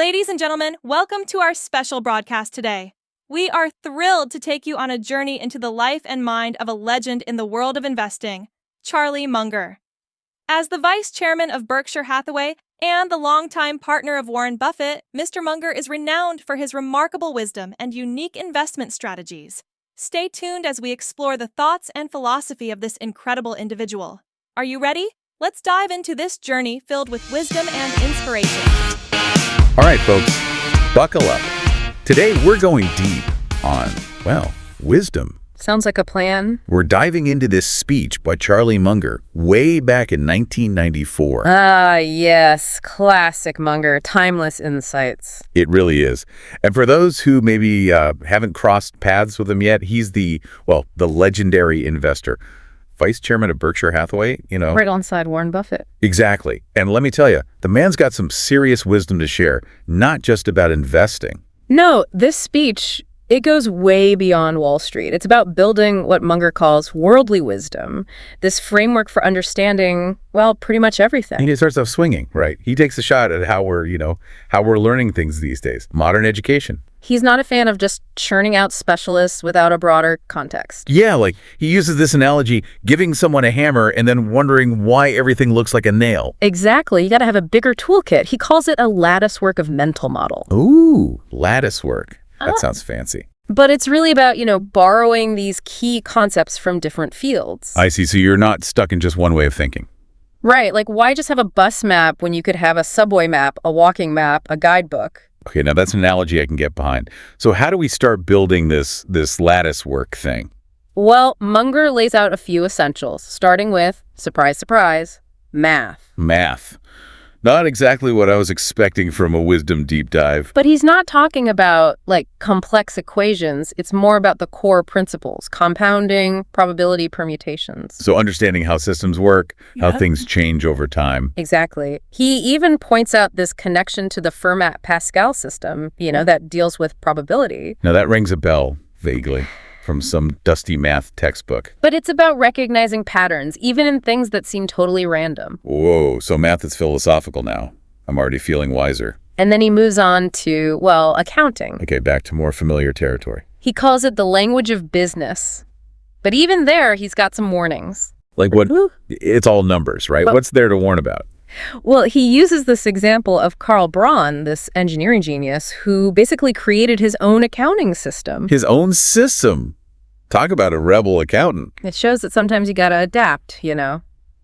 Ladies and gentlemen, welcome to our special broadcast today. We are thrilled to take you on a journey into the life and mind of a legend in the world of investing, Charlie Munger. As the vice chairman of Berkshire Hathaway and the longtime partner of Warren Buffett, Mr. Munger is renowned for his remarkable wisdom and unique investment strategies. Stay tuned as we explore the thoughts and philosophy of this incredible individual. Are you ready? Let's dive into this journey filled with wisdom and inspiration. All right, folks, buckle up. Today, we're going deep on, wisdom. Sounds like a plan. We're diving into this speech by Charlie Munger way back in 1994. Ah, yes. Classic Munger. Timeless insights. It really is. And for those who maybe haven't crossed paths with him yet, he's the legendary investor. Vice chairman of Berkshire Hathaway, Right alongside Warren Buffett. Exactly. And let me tell you, the man's got some serious wisdom to share, not just about investing. No, this speech, it goes way beyond Wall Street. It's about building what Munger calls worldly wisdom, this framework for understanding, pretty much everything. And he starts off swinging, right? He takes a shot at how we're learning things these days. Modern education. He's not a fan of just churning out specialists without a broader context. Yeah, like he uses this analogy, giving someone a hammer and then wondering why everything looks like a nail. Exactly. You got to have a bigger toolkit. He calls it a lattice work of mental model. Ooh, lattice work. That sounds fancy. But it's really about, borrowing these key concepts from different fields. I see. So you're not stuck in just one way of thinking. Right. Like, why just have a bus map when you could have a subway map, a walking map, a guidebook? Okay, now that's an analogy I can get behind. So how do we start building this lattice work thing? Well, Munger lays out a few essentials, starting with, surprise, surprise, math. Math. Not exactly what I was expecting from a wisdom deep dive. But he's not talking about, complex equations. It's more about the core principles, compounding, probability, permutations. So understanding how systems work, how things change over time. Exactly. He even points out this connection to the Fermat-Pascal system, that deals with probability. Now that rings a bell, vaguely, from some dusty math textbook. But it's about recognizing patterns, even in things that seem totally random. Whoa, so math is philosophical now. I'm already feeling wiser. And then he moves on to, accounting. Okay, back to more familiar territory. He calls it the language of business. But even there, he's got some warnings. Like what? It's all numbers, right? What's there to warn about? Well, he uses this example of Karl Braun, this engineering genius, who basically created his own accounting system. His own system? Talk about a rebel accountant. It shows that sometimes you gotta adapt,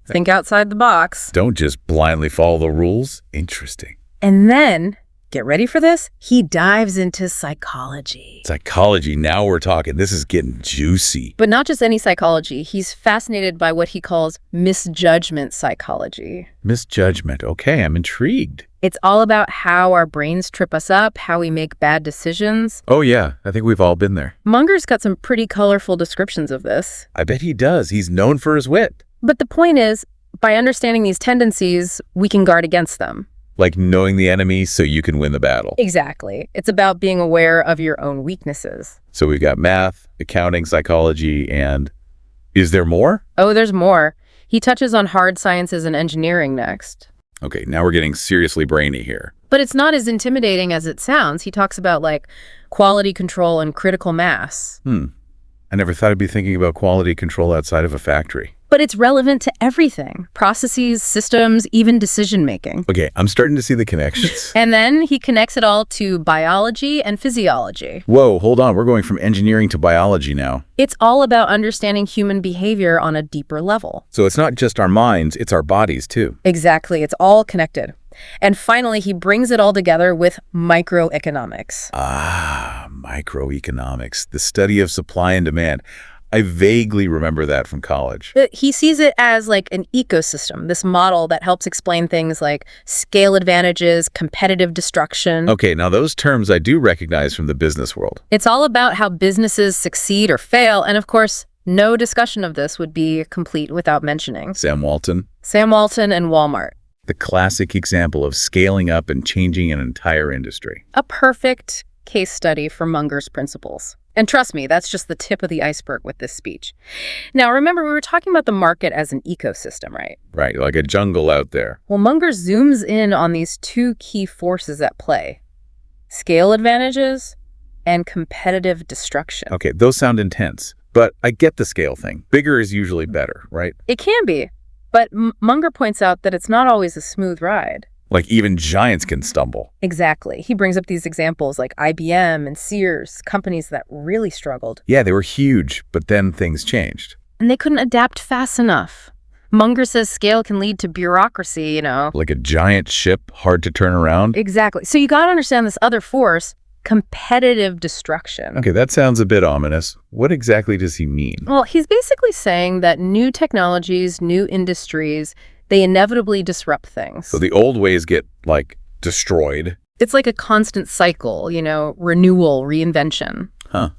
Think outside the box. Don't just blindly follow the rules. Interesting. And then, get ready for this, he dives into psychology. Psychology, now we're talking. This is getting juicy. But not just any psychology. He's fascinated by what he calls misjudgment psychology. Misjudgment. Okay, I'm intrigued. It's all about how our brains trip us up, how we make bad decisions. Oh yeah, I think we've all been there. Munger's got some pretty colorful descriptions of this. I bet he does. He's known for his wit. But the point is, by understanding these tendencies, we can guard against them. Like knowing the enemy so you can win the battle. Exactly. It's about being aware of your own weaknesses. So we've got math, accounting, psychology, and is there more? Oh, there's more. He touches on hard sciences and engineering next. Okay, now we're getting seriously brainy here. But it's not as intimidating as it sounds. He talks about, quality control and critical mass. I never thought I'd be thinking about quality control outside of a factory. But it's relevant to everything. Processes, systems, even decision-making. Okay, I'm starting to see the connections. And then he connects it all to biology and physiology. Whoa, hold on. We're going from engineering to biology now. It's all about understanding human behavior on a deeper level. So it's not just our minds, it's our bodies too. Exactly. It's all connected. And finally, he brings it all together with microeconomics. Ah, microeconomics, the study of supply and demand. I vaguely remember that from college. He sees it as an ecosystem, this model that helps explain things like scale advantages, competitive destruction. Okay, now those terms I do recognize from the business world. It's all about how businesses succeed or fail, and of course, no discussion of this would be complete without mentioning Sam Walton and Walmart. The classic example of scaling up and changing an entire industry. A perfect case study for Munger's principles. And trust me, that's just the tip of the iceberg with this speech. Now, remember, we were talking about the market as an ecosystem, right? Right, like a jungle out there. Well, Munger zooms in on these two key forces at play, scale advantages, and competitive destruction. Okay, those sound intense, but I get the scale thing. Bigger is usually better, right? It can be, but Munger points out that it's not always a smooth ride. Like even giants can stumble. Exactly. He brings up these examples like IBM and Sears, companies that really struggled. Yeah, they were huge, but then things changed. And they couldn't adapt fast enough. Munger says scale can lead to bureaucracy, Like a giant ship, hard to turn around. Exactly. So you got to understand this other force, competitive destruction. Okay, that sounds a bit ominous. What exactly does he mean? Well, he's basically saying that new technologies, new industries, they inevitably disrupt things. So the old ways get, destroyed. It's like a constant cycle, renewal, reinvention. Huh.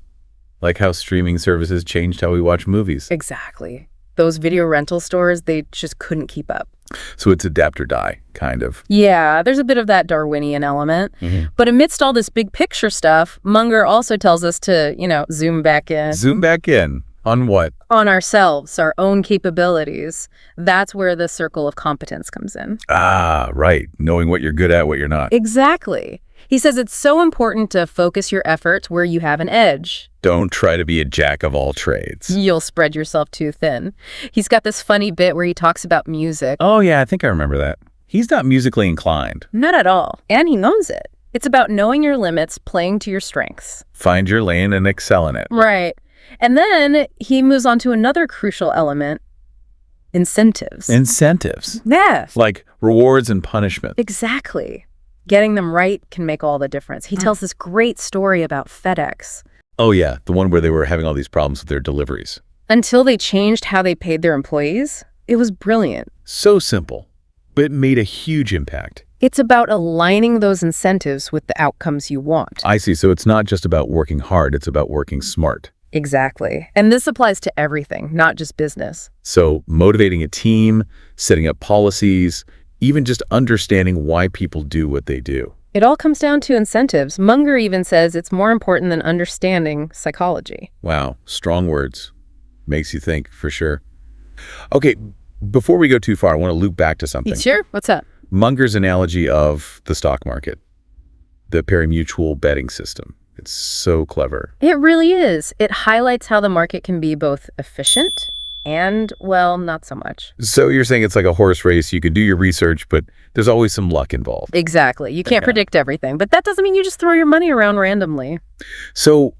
Like how streaming services changed how we watch movies. Exactly. Those video rental stores, they just couldn't keep up. So it's adapt or die, kind of. Yeah, there's a bit of that Darwinian element. But amidst all this big picture stuff, Munger also tells us to, zoom back in. Zoom back in. On what? On ourselves, our own capabilities. That's where the circle of competence comes in. Ah, right. Knowing what you're good at, what you're not. Exactly. He says it's so important to focus your efforts where you have an edge. Don't try to be a jack of all trades. You'll spread yourself too thin. He's got this funny bit where he talks about music. Oh, yeah, I think I remember that. He's not musically inclined. Not at all. And he knows it. It's about knowing your limits, playing to your strengths. Find your lane and excel in it. Right. And then he moves on to another crucial element, incentives. Incentives. Yeah. Like rewards and punishment. Exactly. Getting them right can make all the difference. He tells this great story about FedEx. Oh, yeah, the one where they were having all these problems with their deliveries. Until they changed how they paid their employees, it was brilliant. So simple, but it made a huge impact. It's about aligning those incentives with the outcomes you want. I see. So it's not just about working hard, it's about working smart. Exactly. And this applies to everything, not just business. So motivating a team, setting up policies, even just understanding why people do what they do. It all comes down to incentives. Munger even says it's more important than understanding psychology. Wow, strong words. Makes you think, for sure. Okay, before we go too far, I want to loop back to something. Sure? What's up? Munger's analogy of the stock market, the pari-mutuel betting system. It's so clever. It really is. It highlights how the market can be both efficient and, well, not so much. So you're saying it's like a horse race. You can do your research, but there's always some luck involved. Exactly. You can't predict everything, but that doesn't mean you just throw your money around randomly. So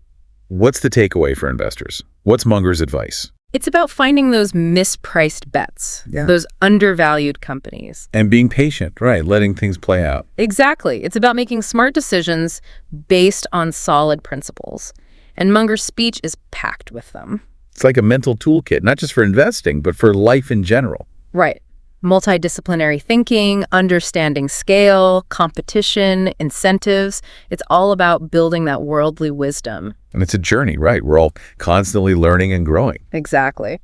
what's the takeaway for investors? What's Munger's advice? It's about finding those mispriced bets, those undervalued companies. And being patient, right? Letting things play out. Exactly. It's about making smart decisions based on solid principles. And Munger's speech is packed with them. It's like a mental toolkit, not just for investing, but for life in general. Right. Multidisciplinary thinking, understanding scale, competition, incentives. It's all about building that worldly wisdom. And it's a journey, right? We're all constantly learning and growing. Exactly.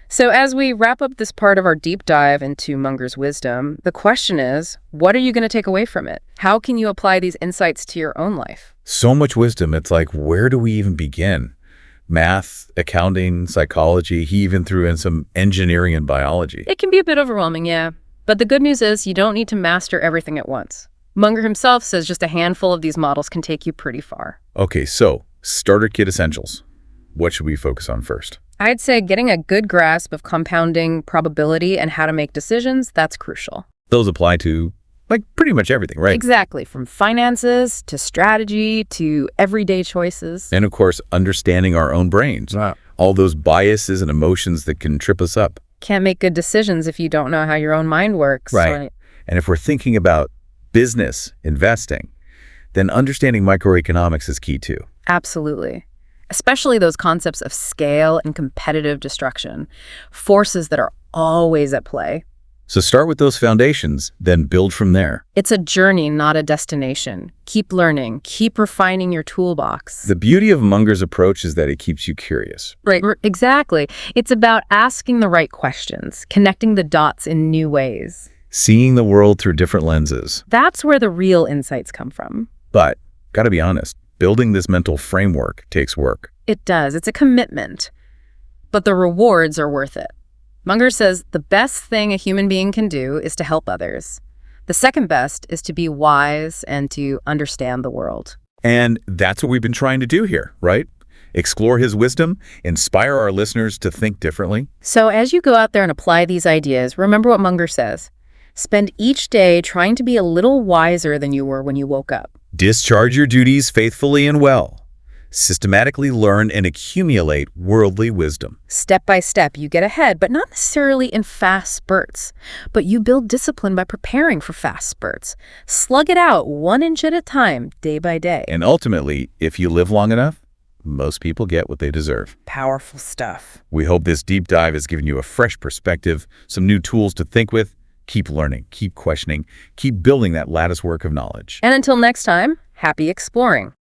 So as we wrap up this part of our deep dive into Munger's wisdom, the question is, what are you going to take away from it? How can you apply these insights to your own life? So much wisdom. It's like, where do we even begin? Math, accounting, psychology. He even threw in some engineering and biology. It can be a bit overwhelming, yeah. But the good news is you don't need to master everything at once. Munger himself says just a handful of these models can take you pretty far. Okay, so starter kit essentials. What should we focus on first? I'd say getting a good grasp of compounding, probability, and how to make decisions, that's crucial. Those apply to, pretty much everything, right? Exactly, from finances to strategy to everyday choices. And of course, understanding our own brains. Wow. All those biases and emotions that can trip us up. Can't make good decisions if you don't know how your own mind works. Right. And if we're thinking about business, investing, then understanding microeconomics is key too. Absolutely. Especially those concepts of scale and competitive destruction, forces that are always at play. So start with those foundations, then build from there. It's a journey, not a destination. Keep learning, keep refining your toolbox. The beauty of Munger's approach is that it keeps you curious. Right, exactly. It's about asking the right questions, connecting the dots in new ways. Seeing the world through different lenses. That's where the real insights come from. But, gotta be honest, building this mental framework takes work. It does. It's a commitment. But the rewards are worth it. Munger says the best thing a human being can do is to help others. The second best is to be wise and to understand the world. And that's what we've been trying to do here, right? Explore his wisdom, inspire our listeners to think differently. So as you go out there and apply these ideas, remember what Munger says. Spend each day trying to be a little wiser than you were when you woke up. Discharge your duties faithfully and well. Systematically learn and accumulate worldly wisdom. Step by step, you get ahead, but not necessarily in fast spurts. But you build discipline by preparing for fast spurts. Slug it out 1 inch at a time, day by day. And ultimately, if you live long enough, most people get what they deserve. Powerful stuff. We hope this deep dive has given you a fresh perspective, some new tools to think with. Keep learning, keep questioning, keep building that lattice work of knowledge. And until next time, happy exploring.